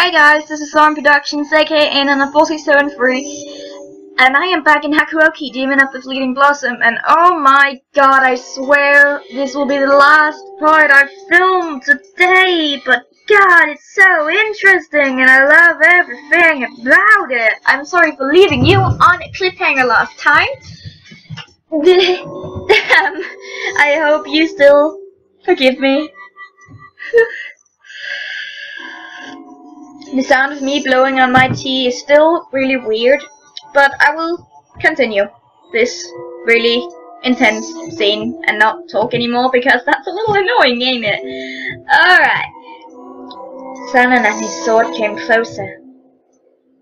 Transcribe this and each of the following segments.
Hey guys, this is Lauren Productions, aka Anna 4673, and I am back in Hakuouki, Demon of the Fleeting Blossom, and oh my god, I swear this will be the last part I filmed today, but god, it's so interesting, and I love everything about it. I'm sorry for leaving you on a cliffhanger last time. I hope you still forgive me. The sound of me blowing on my tea is still really weird, but I will continue this really intense scene and not talk anymore because that's a little annoying, ain't it? Alright. Sanan and his sword came closer.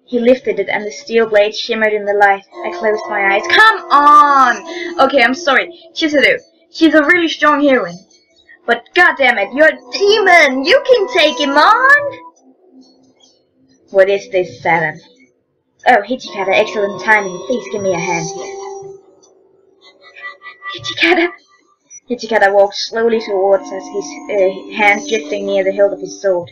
He lifted it and the steel blade shimmered in the light. I closed my eyes. Come on! Okay, I'm sorry. Chizuru, she's a really strong heroine. But goddammit, you're a demon! You can take him on! What is this, Sanan? Oh, Hichikata, excellent timing. Please give me a hand here. Hichikata! Hichikata walked slowly towards us, his hand drifting near the hilt of his sword.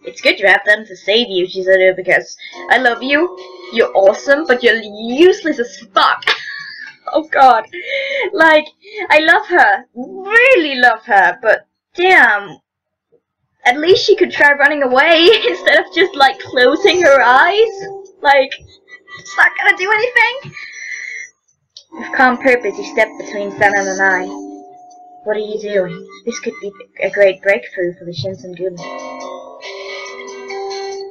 It's good you have them to save you, Chizuru, because I love you. You're awesome, but you're useless as fuck. Oh god. Like, I love her. Really love her, but damn. At least she could try running away instead of just, like, closing her eyes. Like, it's not gonna do anything. With calm purpose, he stepped between Sanan and I. What are you doing? This could be a great breakthrough for the Shinsengumi.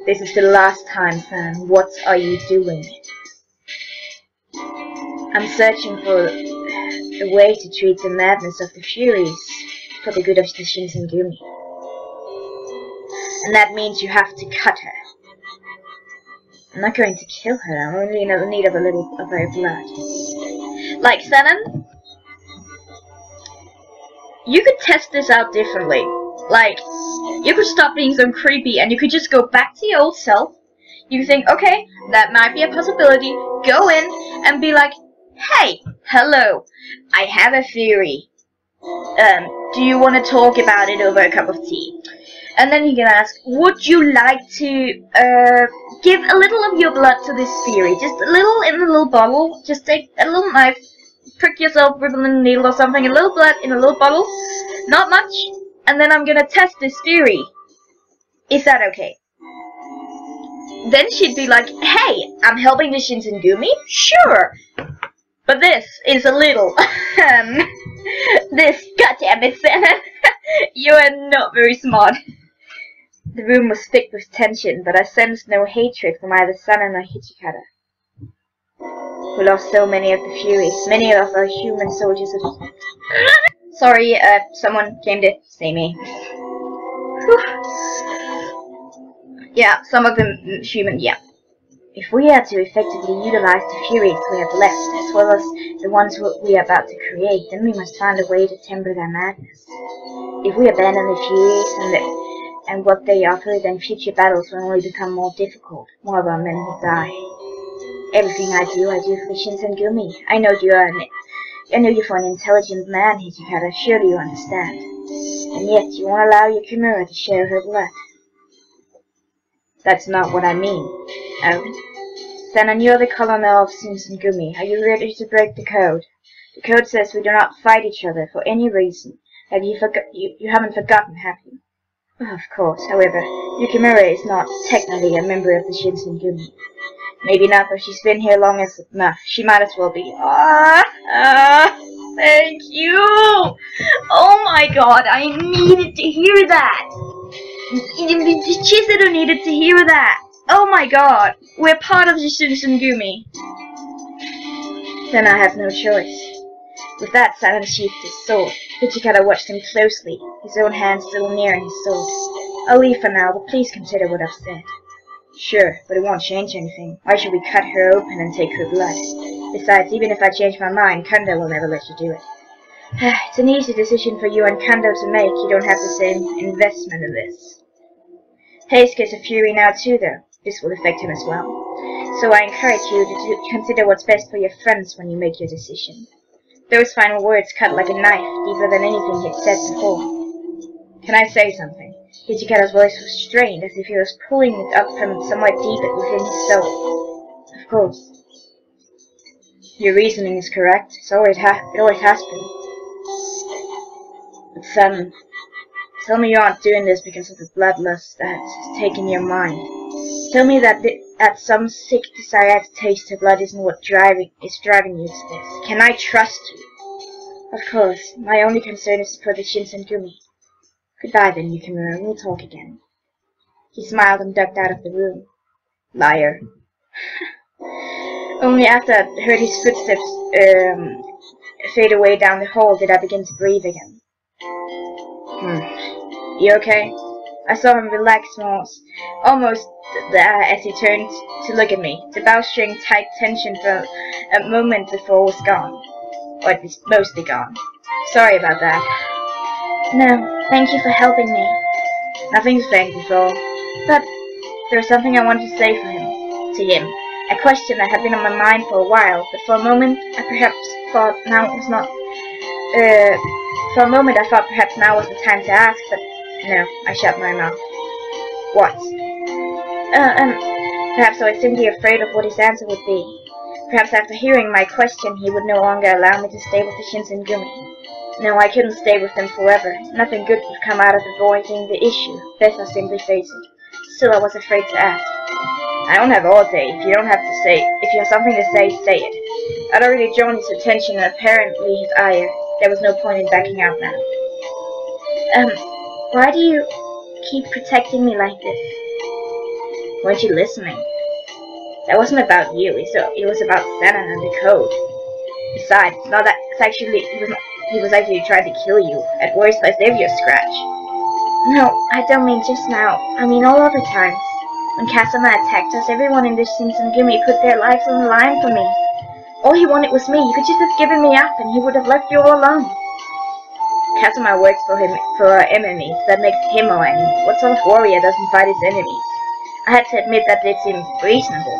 This is the last time, San. What are you doing? I'm searching for a way to treat the madness of the Furies for the good of the Shinsengumi. And that means you have to cut her. I'm not going to kill her, I'm only in need of a little of her blood. Like, Sanan, you could test this out differently. Like, you could stop being so creepy and you could just go back to your old self. You could think, okay, that might be a possibility. Go in and be like, hey, hello, I have a theory. Do you want to talk about it over a cup of tea? And then you can ask, would you like to give a little of your blood to this theory? Just a little in a little bottle. Just take a little knife, prick yourself with a needle or something, a little blood in a little bottle. Not much. And then I'm gonna test this theory. Is that okay? Then she'd be like, hey, I'm helping the Shinsengumi? Sure. But this is a little... this, goddammit, Sanan. You are not very smart. The room was thick with tension, but I sensed no hatred from either Sanan or Hichikata. We lost so many of the Furies, many of our human soldiers. Sorry, someone came to see me. Yeah, some of them human, yeah. If we are to effectively utilize the Furies we have left, as well as the ones we are about to create, then we must find a way to temper their madness. If we abandon the Furies and what they offer, then future battles will only become more difficult. More of our men will die. Everything I do for the Shinsengumi. I know you for an intelligent man, Hichikata. Surely you understand. And yet you won't allow your Chimera to share her blood. That's not what I mean. Oh? Sanan, you're the colonel of Shinsengumi. Are you ready to break the code? The code says we do not fight each other for any reason. Have you you haven't forgotten, have you? Oh, of course. However, Yukimura is not technically a member of the Shinsengumi. Maybe not, but she's been here long as enough. She might as well be. Thank you! Oh my god, I needed to hear that! Chizuru needed to hear that! Oh my god, we're part of the Shinsengumi. Then I have no choice. With that, Sanan sheathed his sword. Hichikata watched him closely, his own hand still nearing his sword. I'll leave for now, but please consider what I've said. Sure, but it won't change anything. Why should we cut her open and take her blood? Besides, even if I change my mind, Kando will never let you do it. It's an easy decision for you and Kando to make. You don't have the same investment in this. Heisuke is a Fury now too, though. This will affect him as well. So I encourage you to consider what's best for your friends when you make your decision. Those final words cut like a knife, deeper than anything he'd said before. Can I say something? Hichikata's voice was strained, as if he was pulling it up from somewhere deep within his soul. Of course. Your reasoning is correct. It always has been. But son, tell me you aren't doing this because of the bloodlust that has taken your mind. Tell me that some sick desire to taste her blood isn't what is driving you to this. Can I trust you? Of course. My only concern is for the Shinsengumi. Goodbye then, Yukimura. We'll talk again. He smiled and ducked out of the room. Liar. Only after I heard his footsteps fade away down the hall did I begin to breathe again. You okay? I saw him relax almost as he turned to look at me. The bowstring tight tension for a moment before was gone. Or at least mostly gone. Sorry about that. No, thank you for helping me. Nothing to thank you for. But there was something I wanted to say to him. A question that had been on my mind for a while, but for a moment I perhaps thought now was the time to ask, but no, I shut my mouth. What? Perhaps I was simply afraid of what his answer would be. Perhaps after hearing my question he would no longer allow me to stay with the Shinsengumi. No, I couldn't stay with them forever. Nothing good would come out of avoiding the issue. Best I simply face it. Still, I was afraid to ask. I don't have all day. If you have something to say, say it. I'd already drawn his attention and apparently his ire. There was no point in backing out now. Why do you keep protecting me like this? Weren't you listening? That wasn't about you. It was about Senna and the code. Besides, he was actually trying to kill you. At worst, I saved you a scratch. No, I don't mean just now. I mean all other times. When Kazama attacked us, everyone in this Shinsengumi put their lives on the line for me. All he wanted was me. You could just have given me up, and he would have left you all alone. Kazama works for our enemies. That makes him our enemy. What sort of warrior doesn't fight his enemies? I had to admit that did seem reasonable.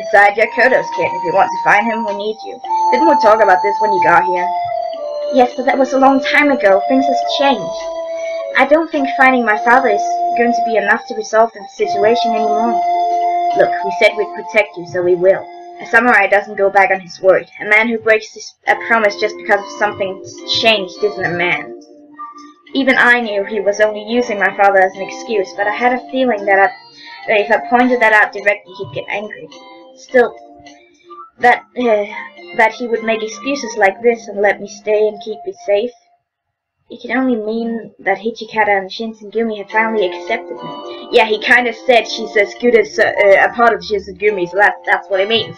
Besides, you're Koto's kid. If you want to find him, we need you. Didn't we talk about this when you got here? Yes, but that was a long time ago. Things have changed. I don't think finding my father is going to be enough to resolve the situation anymore. Look, we said we'd protect you, so we will. A samurai doesn't go back on his word. A man who breaks a promise just because of something's changed isn't a man. Even I knew he was only using my father as an excuse, but I had a feeling that if I pointed that out directly, he'd get angry. Still, that he would make excuses like this and let me stay and keep me safe. It could only mean that Hichikata and Shinsengumi had finally accepted me. Yeah, he kind of said she's as good as a part of Shinsengumi, so that's what it means.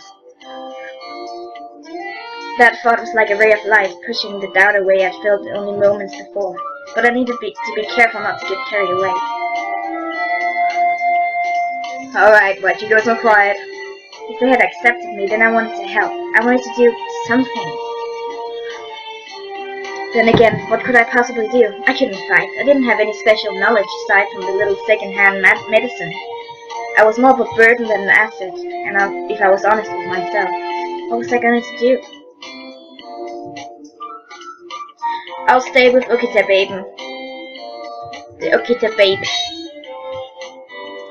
That thought was like a ray of light, pushing the doubt away I'd felt only moments before. But I needed to be careful not to get carried away. Alright, but you go so quiet. If they had accepted me, then I wanted to help. I wanted to do something. Then again, what could I possibly do? I couldn't fight. I didn't have any special knowledge aside from the little second-hand medicine. I was more of a burden than an asset, and if I was honest with myself, what was I going to do? I'll stay with Okita Baby. The Okita Baby.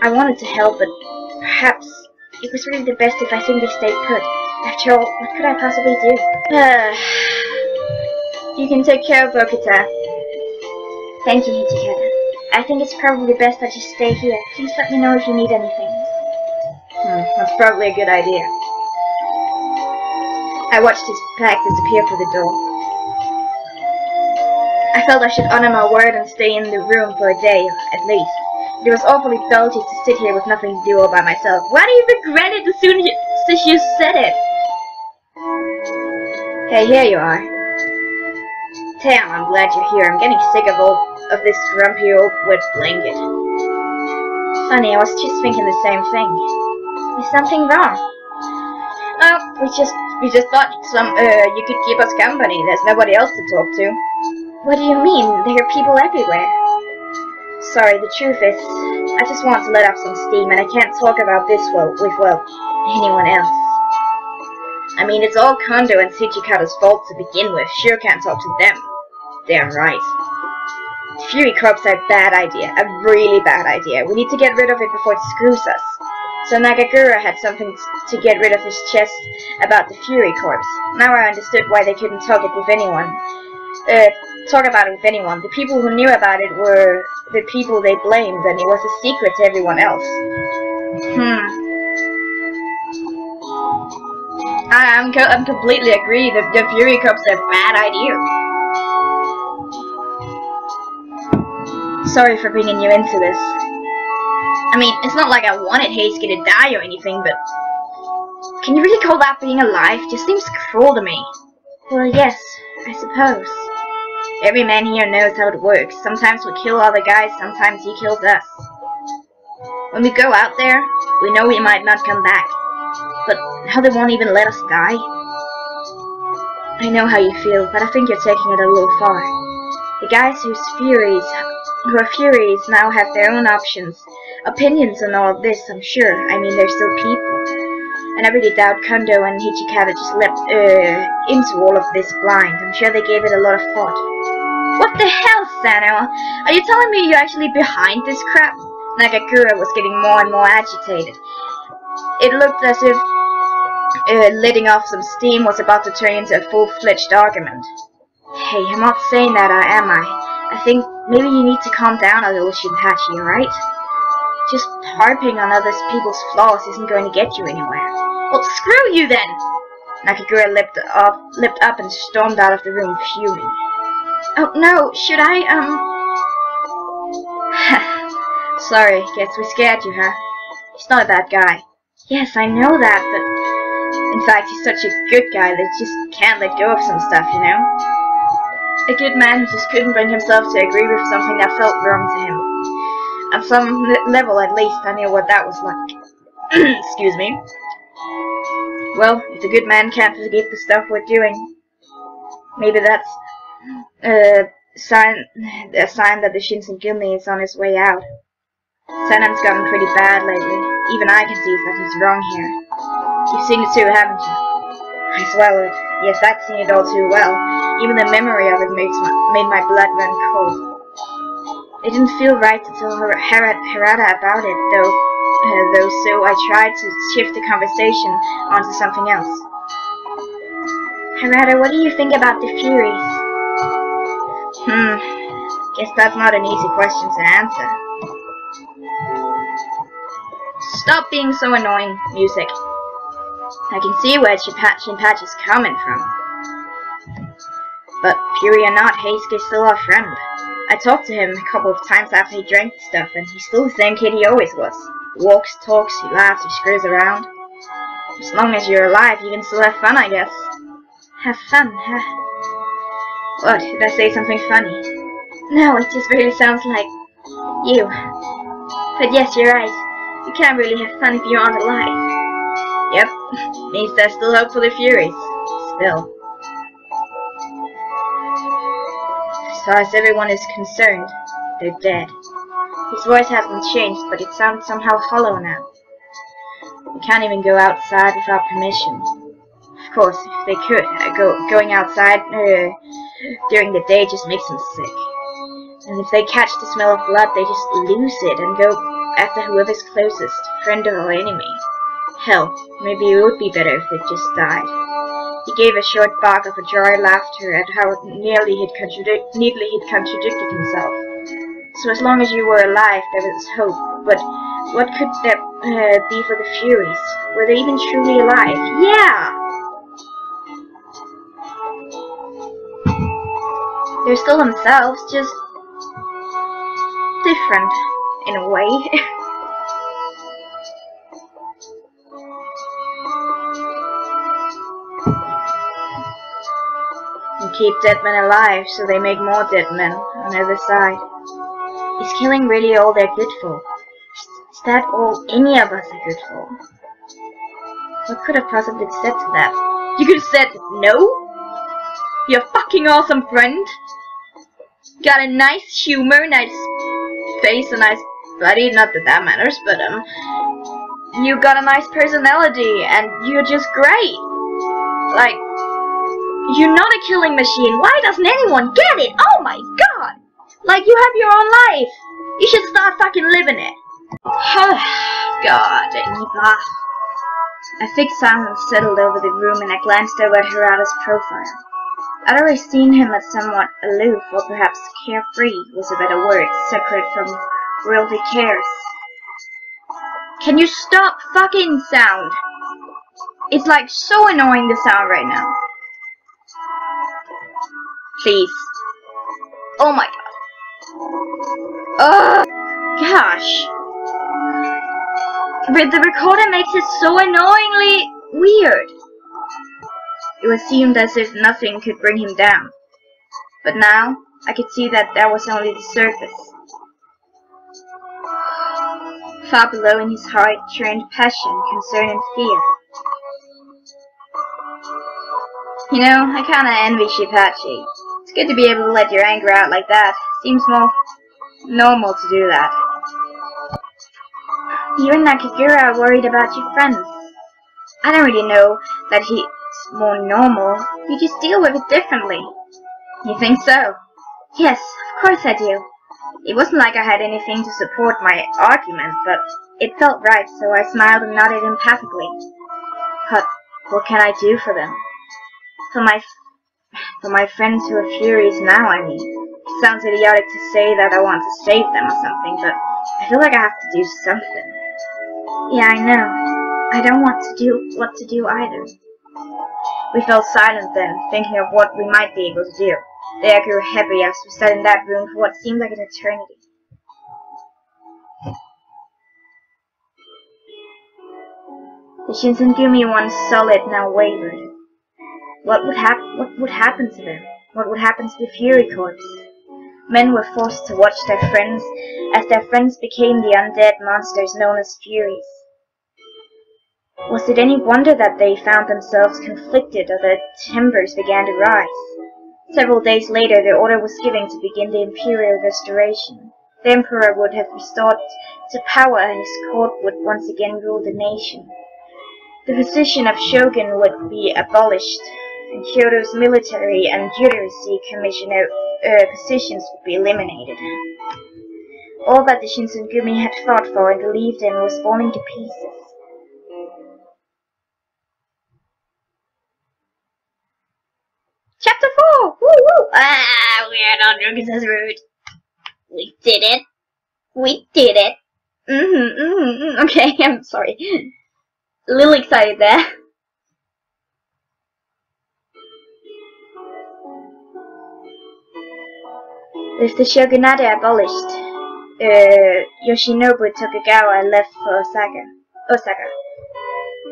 I wanted to help, but perhaps it was really the best if I simply stayed put. After all, what could I possibly do? You can take care of Okita. Thank you, Hichikata. I think it's probably best that you stay here. Please let me know if you need anything. That's probably a good idea. I watched his pack disappear through the door. I felt I should honor my word and stay in the room for a day, at least. It was awfully dull to sit here with nothing to do all by myself. Why do you regret it as soon as you said it? Hey, here you are. Damn, I'm glad you're here. I'm getting sick of this grumpy old wet blanket. Funny, I was just thinking the same thing. Is something wrong? Oh, we just thought you could keep us company. There's nobody else to talk to. What do you mean? There are people everywhere. Sorry, the truth is, I just want to let off some steam, and I can't talk about this with anyone else. I mean, it's all Kondo and Hichikata's fault to begin with. Sure can't talk to them. Damn right. The Fury Corps are a bad idea. A really bad idea. We need to get rid of it before it screws us. So Nagagura had something to get rid of his chest about the Fury Corps. Now I understood why they couldn't talk about it with anyone. The people who knew about it were the people they blamed, and it was a secret to everyone else. I'm completely agree that the Fury Corps are a bad idea. Sorry for bringing you into this. I mean, it's not like I wanted Heisuke to die or anything, but can you really call that being alive? Just seems cruel to me. Well, yes, I suppose. Every man here knows how it works. Sometimes we kill other guys, sometimes he kills us. When we go out there, we know we might not come back. But now they won't even let us die? I know how you feel, but I think you're taking it a little far. The guys who are Furies now have their own opinions on all of this, I'm sure. I mean, they're still people. And I really doubt Kondo and Hichikata just leapt into all of this blind. I'm sure they gave it a lot of thought. What the hell, Sano? Are you telling me you're actually behind this crap? Nagakura was getting more and more agitated. It looked as if letting off some steam was about to turn into a full-fledged argument. Hey, I'm not saying that, am I? I think maybe you need to calm down a little, Shinpachi, alright? Just harping on other people's flaws isn't going to get you anywhere. Well, screw you then! Nakagura leapt up and stormed out of the room, fuming. Oh no, should I, Sorry, guess we scared you, huh? He's not a bad guy. Yes, I know that, but in fact, he's such a good guy that he just can't let go of some stuff, you know? A good man who just couldn't bring himself to agree with something that felt wrong to him. On some level, at least, I knew what that was like. Excuse me. Well, if a good man can't forgive the stuff we're doing, maybe that's a sign that the Shinsengumi is on his way out. Sanam's gotten pretty bad lately. Even I can see something's wrong here. You've seen it too, haven't you? I swallowed. Yes, I've seen it all too well. Even the memory of it made my blood run cold. It didn't feel right to tell Harada about it, though, so I tried to shift the conversation onto something else. Harada, what do you think about the Furies? Guess that's not an easy question to answer. Stop being so annoying, music. I can see where Shinpachi's coming from. But, Fury or not, Heisuke's still our friend. I talked to him a couple of times after he drank stuff, and he's still the same kid he always was. He walks, talks, he laughs, he screws around. As long as you're alive, you can still have fun, I guess. Have fun, huh? What, did I say something funny? No, it just really sounds like you. But yes, you're right. You can't really have fun if you aren't alive. Yep, means there's still hope for the Furies. Still. As far as everyone is concerned, they're dead. His voice hasn't changed, but it sounds somehow hollow now. We can't even go outside without permission. Of course, if they could, going outside during the day just makes them sick. And if they catch the smell of blood, they just lose it and go after whoever's closest, friend or enemy. Hell, maybe it would be better if they just died. He gave a short bark of a dry laughter at how neatly he'd contradicted himself. So as long as you were alive, there was hope. But what could that be for the Furies? Were they even truly alive? Yeah! They're still themselves, just different, in a way. You keep dead men alive, so they make more dead men on the other side. Is killing really all they're good for? Is that all any of us are good for? What could I possibly have said to that? You could have said, no? You're a fucking awesome friend. Got a nice humor, nice face, a nice body, not that that matters, but you got a nice personality, and you're just great. Like, you're not a killing machine. Why doesn't anyone get it? Oh my god! Like, you have your own life. You should start fucking living it. God, Eva. A thick silence settled over the room, and I glanced over at Harada's profile. I'd always seen him as somewhat aloof, or perhaps carefree was a better word, separate from worldly cares. Can you stop fucking sound? It's like so annoying, the sound right now. Please. Oh my god. Oh gosh. But the recorder makes it so annoyingly weird. It seemed as if nothing could bring him down. But now, I could see that that was only the surface. Far below in his heart churned passion, concern, and fear. You know, I kinda envy Shipachi. It's good to be able to let your anger out like that. Seems more normal to do that. You and Nakagura are worried about your friends. I don't really know that he's more normal. You just deal with it differently. You think so? Yes, of course I do. It wasn't like I had anything to support my argument, but it felt right, so I smiled and nodded empathically. But what can I do for them? For my friends who are furious now, I mean. It sounds idiotic to say that I want to save them or something, but I feel like I have to do something. Yeah, I know. I don't want to do what to do either. We fell silent then, thinking of what we might be able to do. The air grew heavy as we sat in that room for what seemed like an eternity. The Shinsengumi, once solid, now wavered. What would happen to them? What would happen to the Fury Corps? Men were forced to watch their friends, as their friends became the undead monsters known as Furies. Was it any wonder that they found themselves conflicted, or their tempers began to rise? Several days later, the order was given to begin the imperial restoration. The emperor would have restored to power, and his court would once again rule the nation. The position of shogun would be abolished, and Kyoto's military and judiciary commissioner positions would be eliminated. All that the Shinsengumi had fought for and believed in was falling to pieces. Chapter 4! Woo woo! Ah, we are not drunk as rude. We did it. We did it. Okay, I'm sorry. A little excited there. With the shogunate abolished, Yoshinobu Tokugawa left for Osaka.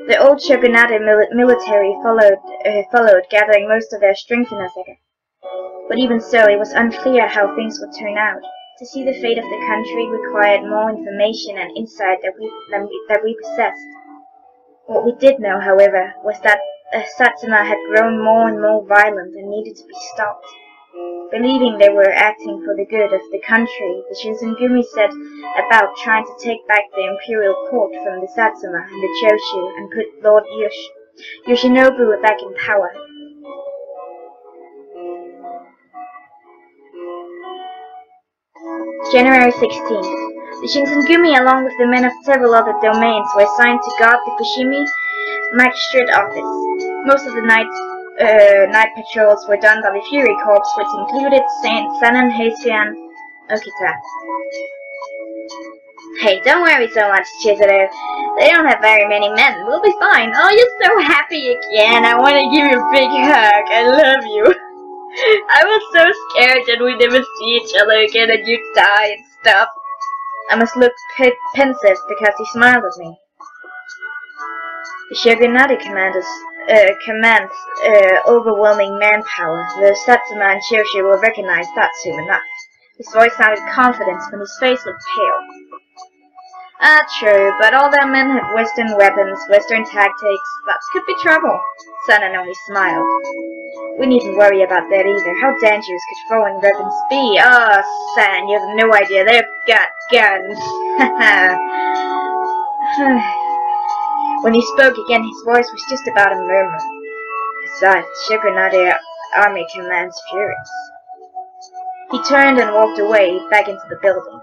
The old shogunate military followed, gathering most of their strength in Osaka. But even so, it was unclear how things would turn out. To see the fate of the country required more information and insight that we possessed. What we did know, however, was that Satsuma had grown more and more violent and needed to be stopped. Believing they were acting for the good of the country, the Shinsengumi set about trying to take back the imperial court from the Satsuma and the Choshu and put Lord Yoshinobu back in power. January 16th. The Shinsengumi, along with the men of several other domains, were assigned to guard the Fushimi magistrate office. Most of the night patrols were done by the Fury Corps, which included Sanan, Heisuan, Okita. Hey, don't worry so much, Chizuru. They don't have very many men. We'll be fine. Oh, you're so happy again. I want to give you a big hug. I love you. I was so scared that we'd never see each other again and you'd die and stuff. I must look pensive because he smiled at me. The shogunate commands overwhelming manpower. The Satsuma and Choshu will recognize that soon enough. His voice sounded confident, but his face looked pale. Ah, true, but all their men have Western weapons, Western tactics. That could be trouble. Sanan only smiled. We needn't worry about that either. How dangerous could foreign weapons be? Oh, San, you have no idea. They've got guns. When he spoke again, his voice was just about a murmur. Besides, the shogunate army commands Furies. He turned and walked away, back into the building.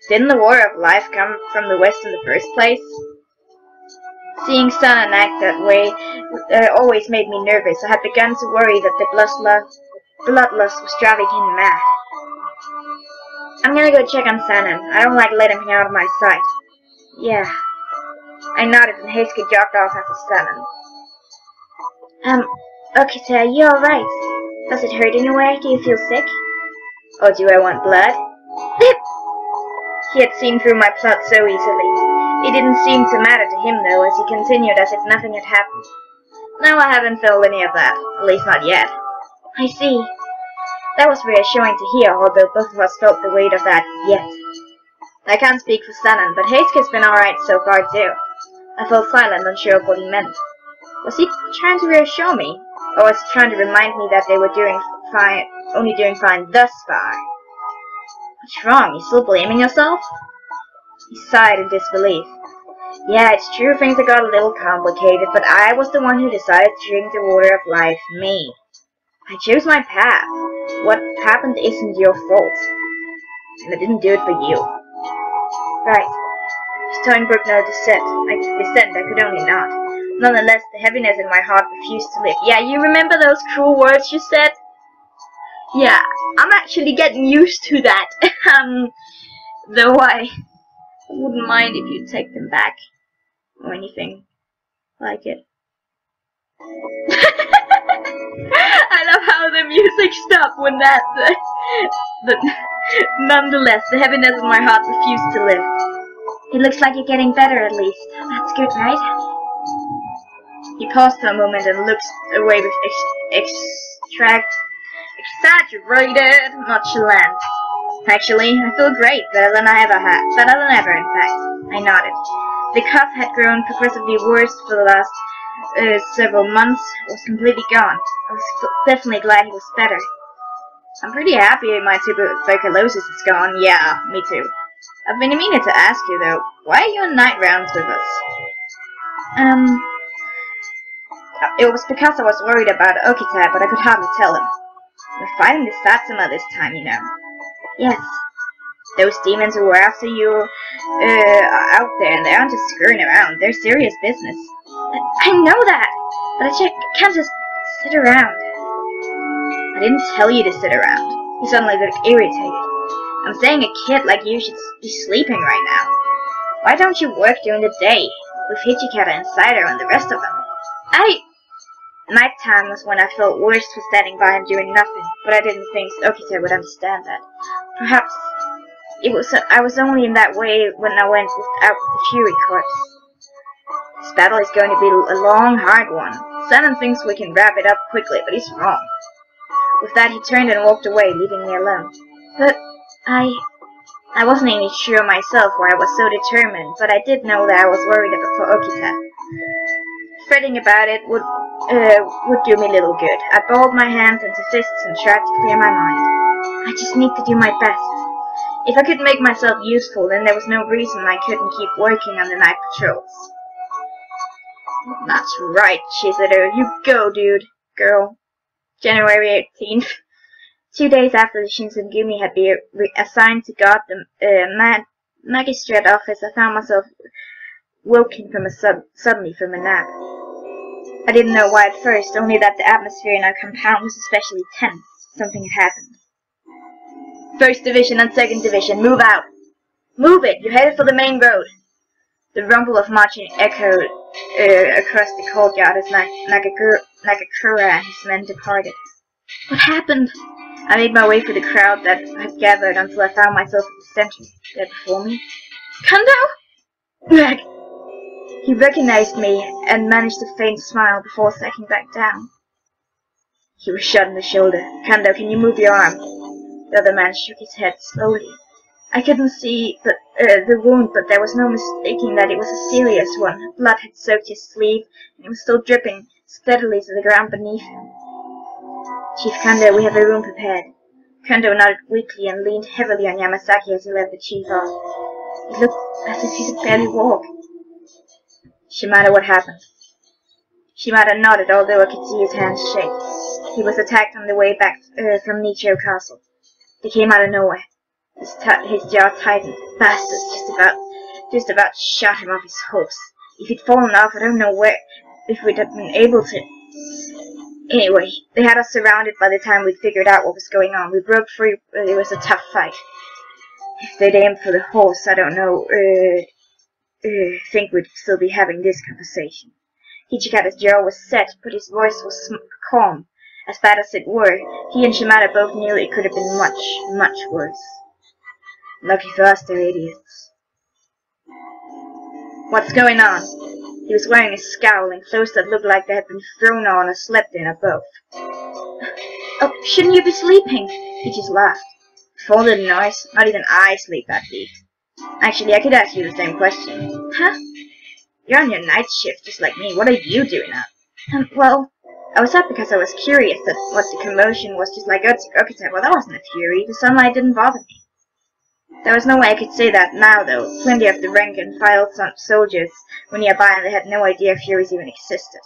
Didn't the water of life come from the west in the first place? Seeing Sanan act that way always made me nervous. I had begun to worry that the bloodlust was driving him mad. I'm gonna go check on Sanan. I don't like letting him out of my sight. Yeah. I nodded and Heisuke jogged off after Sanan. Okay, so are you alright? Does it hurt anywhere? Do you feel sick? Or do I want blood? He had seen through my plot so easily. It didn't seem to matter to him, though, as he continued as if nothing had happened. No, I haven't felt any of that. At least not yet. I see. That was reassuring to hear, although both of us felt the weight of that yet. I can't speak for Sanan, but Heisuke's been alright so far, too. I felt silent, unsure of what he meant. Was he trying to reassure me? Or was he trying to remind me that they were only doing fine thus far? What's wrong? You still blaming yourself? He sighed in disbelief. Yeah, it's true things have got a little complicated, but I was the one who decided to drink the water of life, me. I chose my path. What happened isn't your fault. And I didn't do it for you. Right. His tone broke no dissent. I could only nod. Nonetheless, the heaviness in my heart refused to lift. Yeah, you remember those cruel words you said? Yeah, I'm actually getting used to that. Though I wouldn't mind if you take them back. Or anything like it. I love how the music stopped when that... Nonetheless, the heaviness in my heart refused to lift. It looks like you're getting better at least. That's good, right? He paused for a moment and looked away with exaggerated nonchalance. Actually, I feel great, better than ever, in fact. I nodded. The cough had grown progressively worse for the last several months. It was completely gone. I was definitely glad he was better. I'm pretty happy my tuberculosis is gone. Yeah, me too. I've been meaning to ask you, though, why are you on night rounds with us? It was because I was worried about Okita, but I could hardly tell him. We're fighting the Satsuma this time, you know. Yes. Those demons who were after you are out there, and they aren't just screwing around. They're serious business. I know that, but I can't just sit around. I didn't tell you to sit around. He suddenly looked irritated. I'm saying a kid like you should be sleeping right now. Why don't you work during the day, with Hichikata and Saito and the rest of them? Nighttime was when I felt worst for standing by and doing nothing, but I didn't think Okita would understand that. Perhaps I was only in that way when I went out with the Fury Corps. This battle is going to be a long, hard one. Sanan thinks we can wrap it up quickly, but he's wrong. With that, he turned and walked away, leaving me alone. But I wasn't even sure myself why I was so determined, but I did know that I was worried for Okita. Fretting about it would do me little good. I balled my hands into fists and tried to clear my mind. I just need to do my best. If I could make myself useful, then there was no reason I couldn't keep working on the night patrols. That's right, Chizuru. You go, dude. Girl. January 18th. 2 days after the Shinsengumi had been assigned to guard the magistrate office, I found myself woken suddenly from a nap. I didn't know why at first, only that the atmosphere in our compound was especially tense. Something had happened. 1st Division and 2nd Division, move out! Move it! You're headed for the main road! The rumble of marching echoed across the courtyard as Nagakura and his men departed. What happened? I made my way through the crowd that had gathered until I found myself at the center, there before me. Kando! He recognized me and managed a faint smile before sacking back down. He was shot in the shoulder. Kando, can you move your arm? The other man shook his head slowly. I couldn't see the wound, but there was no mistaking that it was a serious one. Blood had soaked his sleeve, and it was still dripping steadily to the ground beneath him. Chief Kando, we have a room prepared. Kando nodded weakly and leaned heavily on Yamasaki as he led the chief off. It looked as if he could barely walk. Shimada, what happened? Shimada nodded, although I could see his hands shake. He was attacked on the way back from Nichio Castle. They came out of nowhere. His jaw tightened. Bastards just about shot him off his horse. If he'd fallen off, I don't know if we'd have been able to. Anyway, they had us surrounded by the time we'd figured out what was going on. We broke free, but it was a tough fight. If they'd aimed for the horse, I don't know, think we'd still be having this conversation. Hichikata's jaw was set, but his voice was calm. As bad as it were, he and Shimada both knew it could have been much, much worse. Lucky for us, they're idiots. What's going on? He was wearing a scowl and clothes that looked like they had been thrown on or slept in or both. Oh, shouldn't you be sleeping? He just laughed. Before the noise, not even I sleep that deep. Actually, I could ask you the same question. Huh? You're on your night shift just like me. What are you doing up? Well, I was up because I was curious that what the commotion was, just like Okita. Well, that wasn't a fury. The sunlight didn't bother me. There was no way I could say that now, though. Plenty of the rank and file soldiers were nearby, and they had no idea furies even existed.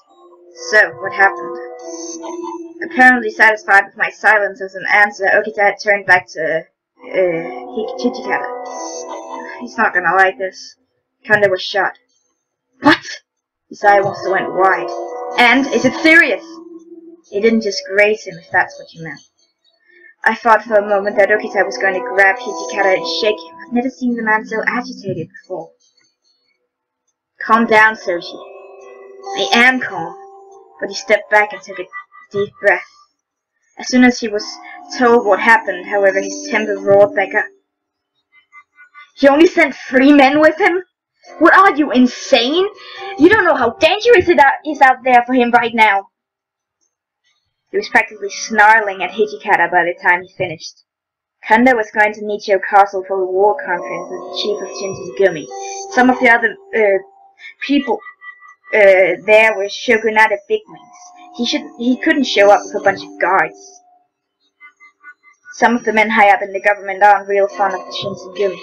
So, what happened? Apparently satisfied with my silence as an answer, Okita had turned back to Hichikata. He's not gonna like this. Kanda was shot. What? His eye also went wide. And, is it serious? He didn't just graze him, if that's what you meant. I thought for a moment that Okita was going to grab Hichikata and shake him. I've never seen the man so agitated before. Calm down, Soji. I am calm. But he stepped back and took a deep breath. As soon as he was told what happened, however, his temper roared back up. He only sent 3 men with him? What are you, insane? You don't know how dangerous it is out there for him right now. He was practically snarling at Hichikata by the time he finished. Kanda was going to Nichio Castle for the war conference as the chief of Shinsengumi. Some of the other people there were shogunate bigwigs. He couldn't show up with a bunch of guards. Some of the men high up in the government aren't real fond of the Shinsengumi.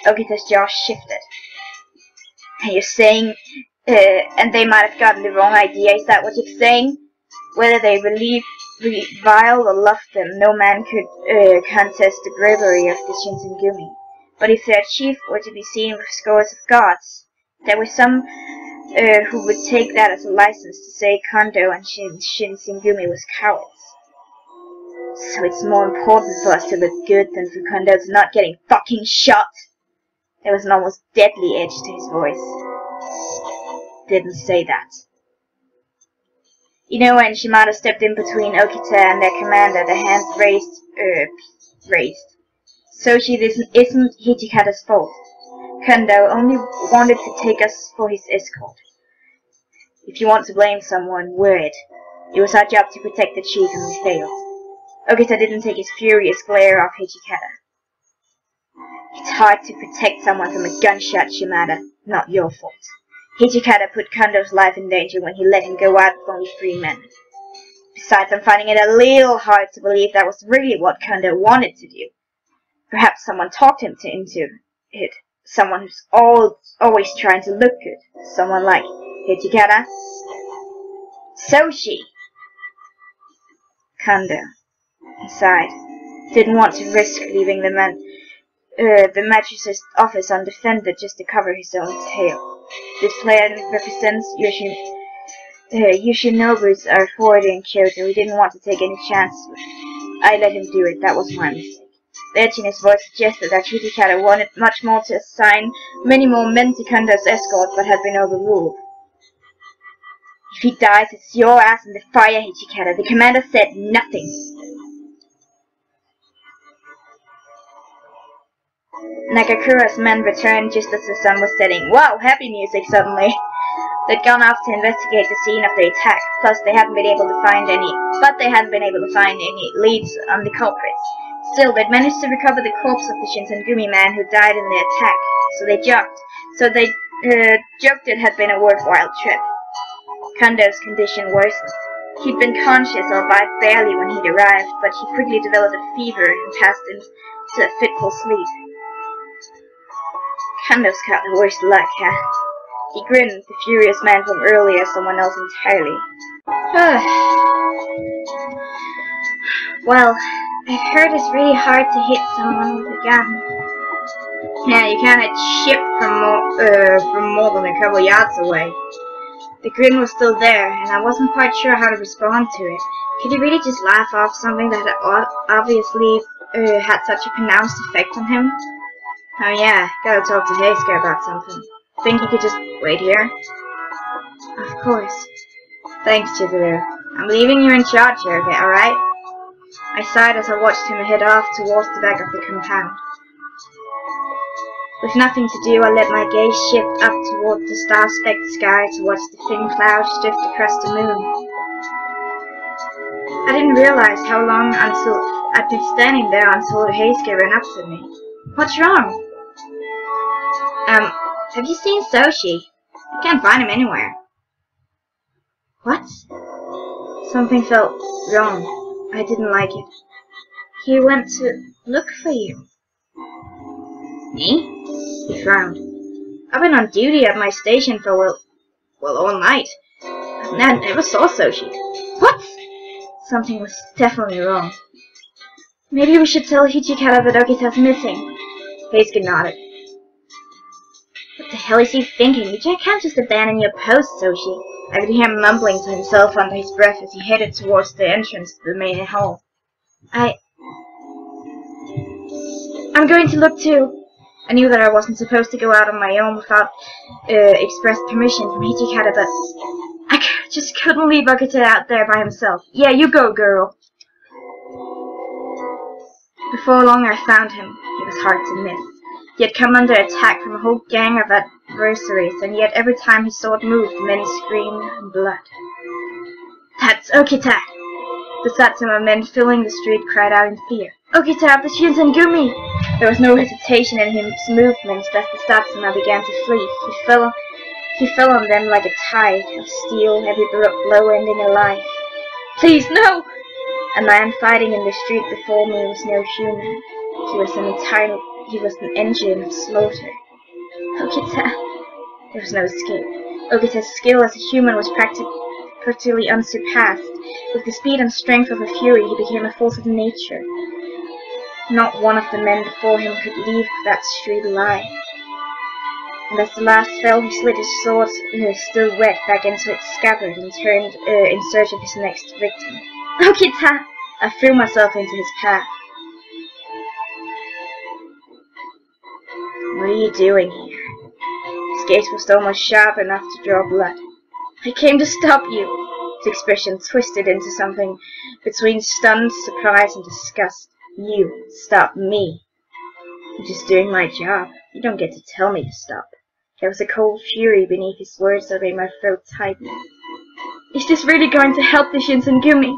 Okita's jaw shifted. And you're saying, and they might have gotten the wrong idea, is that what you're saying? Whether they revile or love them, no man could contest the bravery of the Shinsengumi. But if their chief were to be seen with scores of guards, there were some who would take that as a license to say Kondo and Shinsengumi was cowards. So it's more important for us to look good than for Kondo to not getting fucking shot. There was an almost deadly edge to his voice. Didn't say that. You know, when Shimada stepped in between Okita and their commander, their hands raised. Soji, this isn't Hichikata's fault. Kondo only wanted to take us for his escort. If you want to blame someone, we're it. It was our job to protect the chief and we failed. Okita didn't take his furious glare off Hichikata. It's hard to protect someone from a gunshot, Shimada. Not your fault. Hichikata put Kondo's life in danger when he let him go out with only 3 men. Besides, I'm finding it a little hard to believe that was really what Kondo wanted to do. Perhaps someone talked him into it. Someone who's always trying to look good. Someone like Hichikata. Soji! Kondo. He sighed. Didn't want to risk leaving the magistrate's office undefended just to cover his own tail. This plan represents Yoshinobu's authority in Kyoto. We didn't want to take any chances with it. I let him do it. That was my mistake. The edge in his voice suggested that Hichikata wanted much more to assign many more men to Kondo's escort, but had been overruled. If he dies, it's your ass in the fire, Hichikata. The commander said nothing. Nakakura's men returned just as the sun was setting. Wow, happy music suddenly. They'd gone off to investigate the scene of the attack, plus they hadn't been able to find any leads on the culprits. Still, they'd managed to recover the corpse of the Shinsengumi man who died in the attack, so they joked it had been a worthwhile trip. Kondo's condition worsened. He'd been conscious, albeit barely, when he'd arrived, but he quickly developed a fever and passed into a fitful sleep. Kondo's got the worst luck, huh? He grinned, the furious man from earlier, someone else entirely. Well, I've heard it's really hard to hit someone with a gun. Yeah, you can't hit shit from more than a couple yards away. The grin was still there, and I wasn't quite sure how to respond to it. Could he really just laugh off something that had obviously had such a pronounced effect on him? Oh yeah, gotta talk to Haysker about something. Think you could just wait here? Of course. Thanks, Chizuru. I'm leaving you in charge here, okay, alright? I sighed as I watched him head off towards the back of the compound. With nothing to do, I let my gaze shift up toward the star-specked sky to watch the thin clouds drift across the moon. I didn't realize how long until I'd been standing there until Haysker ran up to me. What's wrong? Have you seen Soshi? I can't find him anywhere. What? Something felt wrong. I didn't like it. He went to look for you. Me? He frowned. I've been on duty at my station for, well, all night. I never saw Soshi. What? Something was definitely wrong. Maybe we should tell Hichikata that Okita's missing. Haysker nodded. What the hell is he thinking? You can't just abandon your post, Soshi. I could hear him mumbling to himself under his breath as he headed towards the entrance to the main hall. I'm going to look too. I knew that I wasn't supposed to go out on my own without express permission from Hichikata, but I just couldn't leave Okita out there by himself. Yeah, you go, girl. Before long I found him. He was hard to miss. He had come under attack from a whole gang of adversaries, and yet every time his sword moved, men screamed in blood. That's Okita! The Satsuma men filling the street cried out in fear. Okita of the Shinsengumi! There was no hesitation in his movements as the Satsuma began to flee. He fell on them like a tide of steel, every blow ending a life. Please, no! A man fighting in the street before me was no human. He was an engine of slaughter. Okita! There was no escape. Okita's skill as a human was practically unsurpassed. With the speed and strength of a fury, he became a force of nature. Not one of the men before him could leave that street alive. And as the last fell, he slid his sword, still wet, back into its scabbard and turned in search of his next victim. Okita! I threw myself into his path. What are you doing here? His gaze was almost sharp enough to draw blood. I came to stop you. His expression twisted into something between stunned surprise and disgust. You stop me. I'm just doing my job. You don't get to tell me to stop. There was a cold fury beneath his words that made my throat tighten. Is this really going to help the Shinsengumi?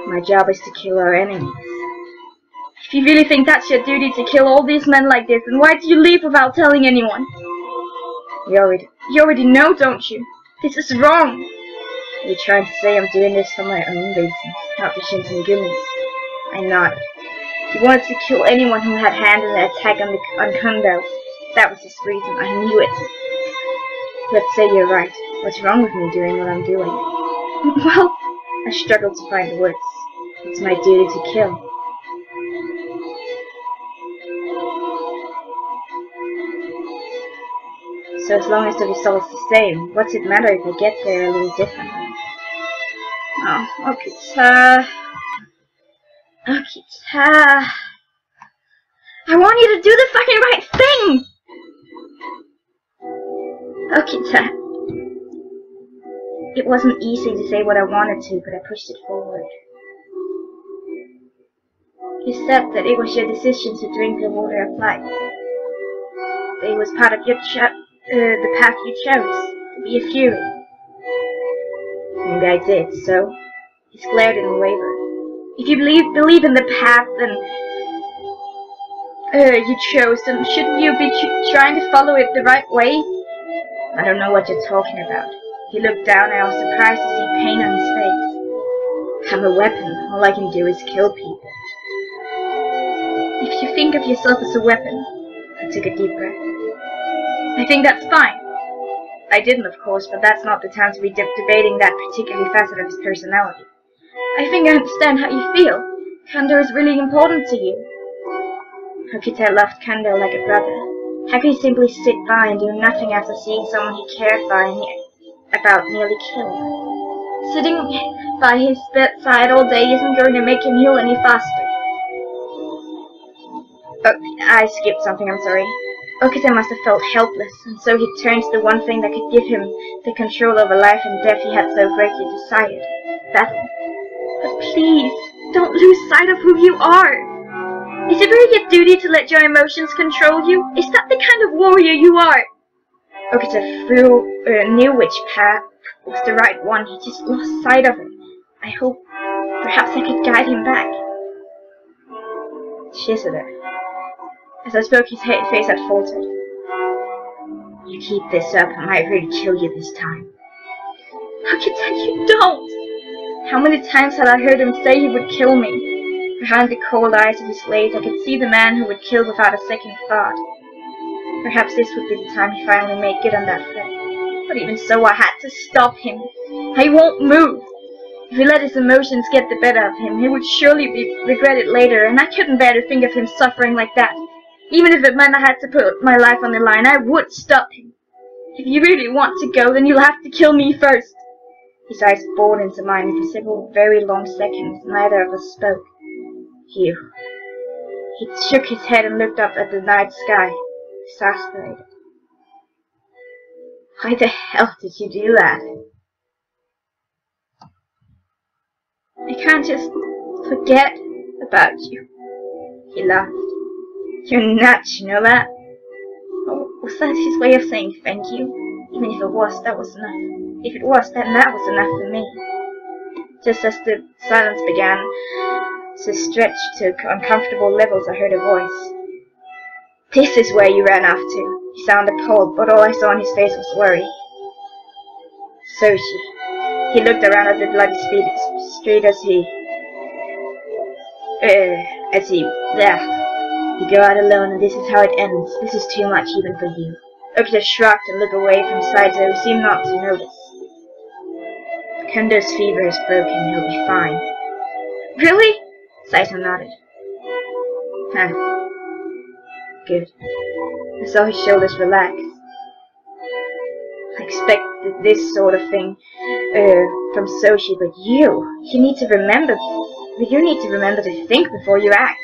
My job is to kill our enemies. If you really think that's your duty to kill all these men like this, then why did you leave without telling anyone? You already know, don't you? This is wrong. You're trying to say I'm doing this for my own reasons, not the Shinsengumi's. I nodded. He wanted to kill anyone who had hand in the attack on Kondo. That was his reason. I knew it. Let's say you're right. What's wrong with me doing what I'm doing? Well, I struggled to find the words. It's my duty to kill. So as long as the result's the same, what's it matter if I get there a little differently? Oh, Okita. Okita. I want you to do the fucking right thing! Okita. It wasn't easy to say what I wanted to, but I pushed it forward. You said that it was your decision to drink the water of life. It was part of your the path you chose, to be a fury. Maybe I did, so he glared and wavered. If you believe in the path you chose, then shouldn't you be trying to follow it the right way? I don't know what you're talking about. He looked down and I was surprised to see pain on his face. I'm a weapon. All I can do is kill people. If you think of yourself as a weapon, I took a deep breath. I think that's fine. I didn't, of course, but that's not the time to be debating that particular facet of his personality. I think I understand how you feel. Kando is really important to you. Okita loved Kando like a brother. How could he simply sit by and do nothing after seeing someone he cared about nearly killed? Sitting by his bedside all day isn't going to make him heal any faster. Oh, I skipped something, I'm sorry. Okita must have felt helpless, and so he turned to the one thing that could give him the control over life and death he had so greatly desired. Battle. But please, don't lose sight of who you are. Is it really your duty to let your emotions control you? Is that the kind of warrior you are? Okita knew which path was the right one. He just lost sight of it. I hope perhaps I could guide him back. Shizuru. As I spoke, his face had faltered. You keep this up, I might really kill you this time. Okita, you don't! How many times had I heard him say he would kill me? Behind the cold eyes of his blades, I could see the man who would kill without a second thought. Perhaps this would be the time he finally made good on that threat. But even so, I had to stop him. He won't move. If he let his emotions get the better of him, he would surely regret it later, and I couldn't bear to think of him suffering like that. Even if it meant I had to put my life on the line, I would stop him. If you really want to go, then you'll have to kill me first. His eyes bored into mine, and for several very long seconds, neither of us spoke. He shook his head and looked up at the night sky, exasperated. Why the hell did you do that? I can't just forget about you. He laughed. You're nuts, you know that? Oh, was that his way of saying thank you? Even if it was, that was enough. If it was, then that was enough for me. Just as the silence began to stretch to uncomfortable levels, I heard a voice. This is where you ran off to. He sounded appalled, but all I saw on his face was worry. Soshi. He looked around at the bloody street You go out alone, and this is how it ends. This is too much even for you. Okita shrugged and looked away from Saito, who seemed not to notice. Kendo's fever is broken. He'll be fine. Really? Saito nodded. Huh. Good. I saw his shoulders relax. I expected this sort of thing from Soshi, but you need to remember to think before you act.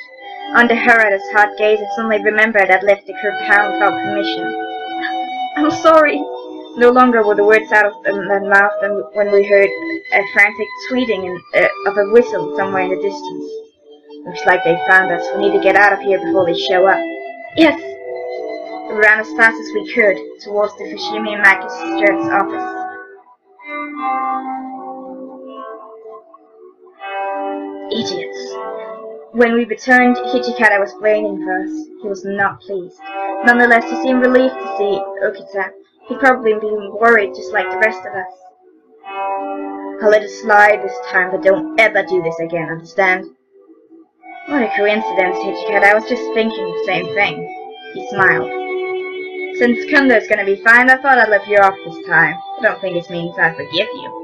Under Harada's hot gaze, I suddenly remembered I'd left the compound without permission. I'm sorry. No longer were the words out of my mouth than when we heard a frantic tweeting of a whistle somewhere in the distance. Looks like they found us. We need to get out of here before they show up. Yes. We ran as fast as we could towards the Fushimi magistrate's office. Idiots. When we returned, Hijikata was waiting for us. He was not pleased. Nonetheless, he seemed relieved to see Okita. He'd probably been worried just like the rest of us. I'll let it slide this time, but don't ever do this again, understand? What a coincidence, Hijikata. I was just thinking the same thing. He smiled. Since Kundo's gonna be fine, I thought I'd let you off this time. I don't think this means I forgive you.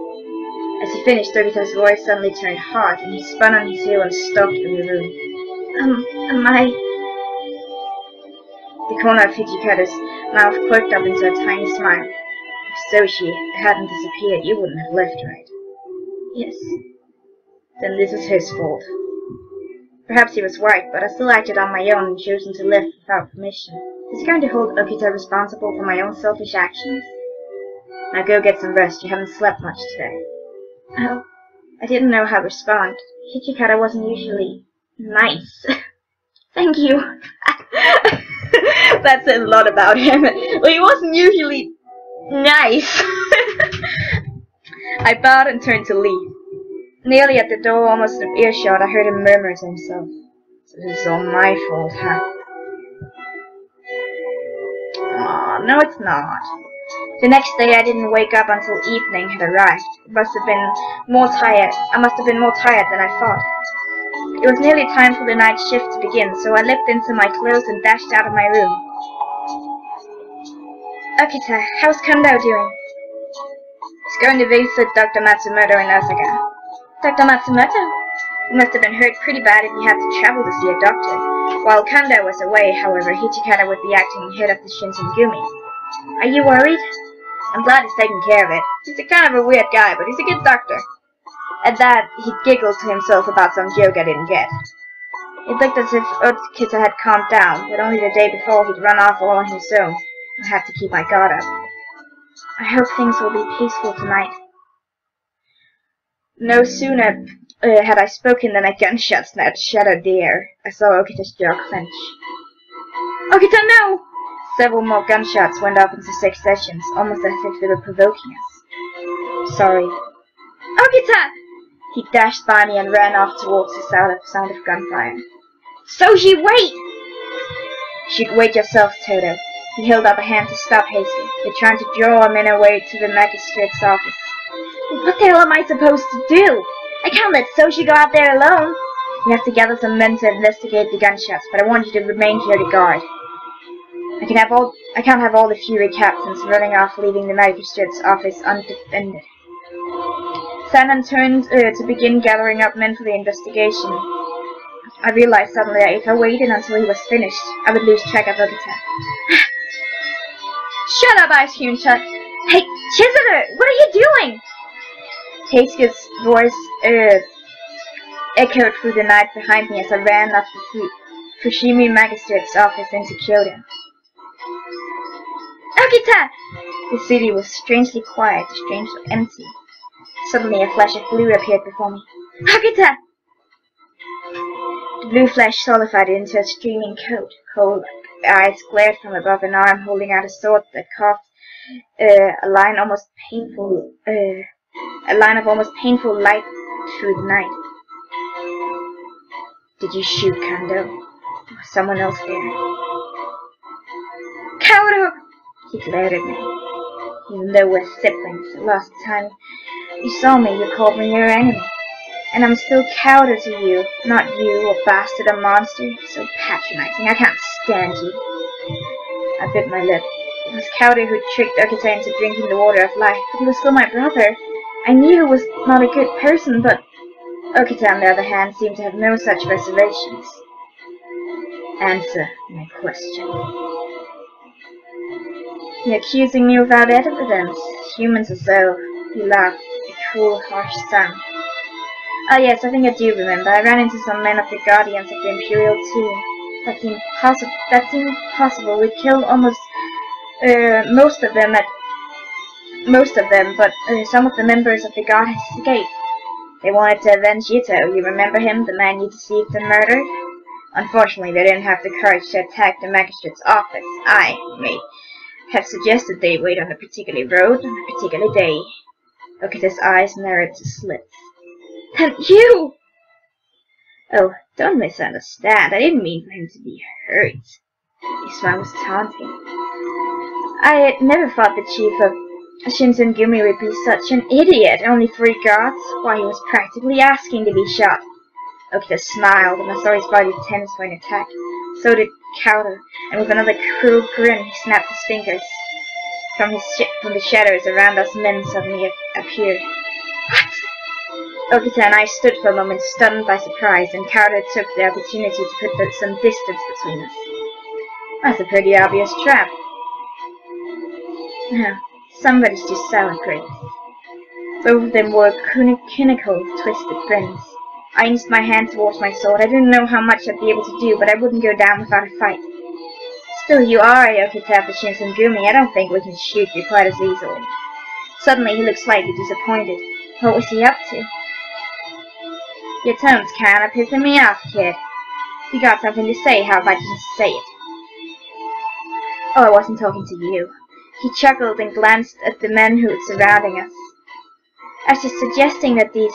As he finished, Okita's voice suddenly turned hard, and he spun on his heel and stalked from the room. Am I... The corner of Hijikata's mouth quirked up into a tiny smile. If Soshi hadn't disappeared, you wouldn't have left, right? Yes. Then this is his fault. Perhaps he was right, but I still acted on my own and chosen to live without permission. Is he going to hold Okita responsible for my own selfish actions? Now go get some rest. You haven't slept much today. Oh, I didn't know how to respond. Hijikata wasn't usually nice. Thank you. That said a lot about him. Well, he wasn't usually nice. I bowed and turned to leave. Nearly at the door, almost in earshot, I heard him murmur to himself. So this is all my fault, huh? Aw, no it's not. The next day I didn't wake up until evening had arrived. I must have been more tired than I thought. It was nearly time for the night shift to begin, so I leapt into my clothes and dashed out of my room. Okita, how's Kondo doing? He's going to visit Dr. Matsumoto in Osaka. Dr. Matsumoto? He must have been hurt pretty bad if he had to travel to see a doctor. While Kanda was away, however, Hichikata would be acting head of the Shinsengumi. Are you worried? I'm glad he's taking care of it. He's a kind of a weird guy, but he's a good doctor. At that, he giggled to himself about some joke I didn't get. It looked as if Okita had calmed down, but only the day before he'd run off all on his own. I had to keep my guard up. I hope things will be peaceful tonight. No sooner had I spoken than a gunshot shattered the air. I saw Okita's jaw clench. Okita, no! Several more gunshots went off in successions, almost as if they were provoking us. Sorry. Okita! He dashed by me and ran off towards the sound of gunfire. Soji, wait! Wait yourself, Toto. He held up a hand to stop Hasty. They're trying to draw him in away to the magistrate's office. What the hell am I supposed to do? I can't let Soji go out there alone. We have to gather some men to investigate the gunshots, but I want you to remain here to guard. I can't have all the Fury captains running off, leaving the magistrate's office undefended. Sanan turned to begin gathering up men for the investigation. I realized suddenly that if I waited until he was finished, I would lose track of Okita. Shut up, Ice Cream Chuck! Hey, Chizuter, what are you doing? Keisuke's voice echoed through the night behind me as I ran up the Fushimi Magistrate's office into Kyoto. Okita! The city was strangely quiet, strangely empty. Suddenly a flash of blue appeared before me. Okita! The blue flash solidified into a streaming coat. Cold eyes glared from above an arm holding out a sword that carved a line of almost painful light through the night. Did you shoot Kando? There was someone else there. Kaoru! He glared at me. Even though we're siblings, the last time you saw me, you called me your enemy. And I'm still Kaoru to you, not you, a bastard, a monster. So patronizing, I can't stand you. I bit my lip. It was Kaoru who tricked Okita into drinking the water of life, but he was still my brother. I knew he was not a good person, but Okita, on the other hand, seemed to have no such reservations. Answer my question. You're accusing me without evidence. Humans are so. He laughed, a cruel, harsh sound. Ah yes, I think I do remember. I ran into some men of the Guardians of the Imperial Tomb. That seemed possible. We killed almost most of them, but some of the members of the Guard escaped. They wanted to avenge Yito. You remember him, the man you deceived and murdered? Unfortunately, they didn't have the courage to attack the magistrate's office. I may have suggested they wait on a particular road on a particular day. Okita's eyes narrowed to slits. And you! Oh, don't misunderstand. I didn't mean for him to be hurt. His smile was taunting. I never thought the chief of Shinsengumi would be such an idiot. Only 3 guards? Why, he was practically asking to be shot. Okita smiled, and I saw his body tense for an attack. So did Kaoru, and with another cruel grin, he snapped his fingers. From the shadows around us, men suddenly appeared. What? Okita and I stood for a moment, stunned by surprise, and Kaoru took the opportunity to put some distance between us. That's a pretty obvious trap. No, somebody's just sour grapes. Both of them wore cynical, twisted grins. I inched my hand towards my sword. I didn't know how much I'd be able to do, but I wouldn't go down without a fight. Still, you are Okita of the Shinsengumi. I don't think we can shoot you quite as easily. Suddenly, he looked slightly disappointed. What was he up to? Your tone's kinda pissing me off, kid. If you got something to say, how about you just say it? Oh, I wasn't talking to you. He chuckled and glanced at the men who were surrounding us. I was just suggesting that these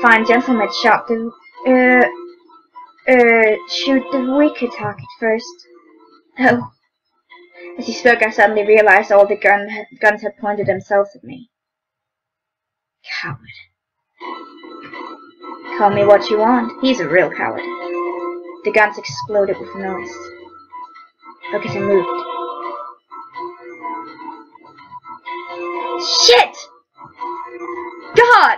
fine gentlemen shoot the weaker target first. Oh. As he spoke, I suddenly realized all the guns had pointed themselves at me. Coward. Call me what you want. He's a real coward. The guns exploded with noise. Okita moved. Shit! God!